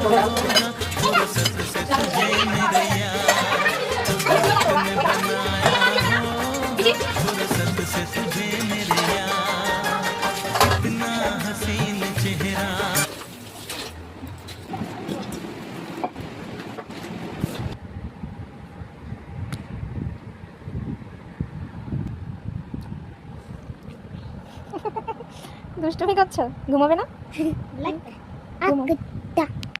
फुर्सत से तुझे मेरे यार, आपने बनाया होगा फुर्सत से तुझे मेरे यार, इतना हसीन चेहरा। দুষ্টুমি করছো, ঘুমাবে না? লাগবে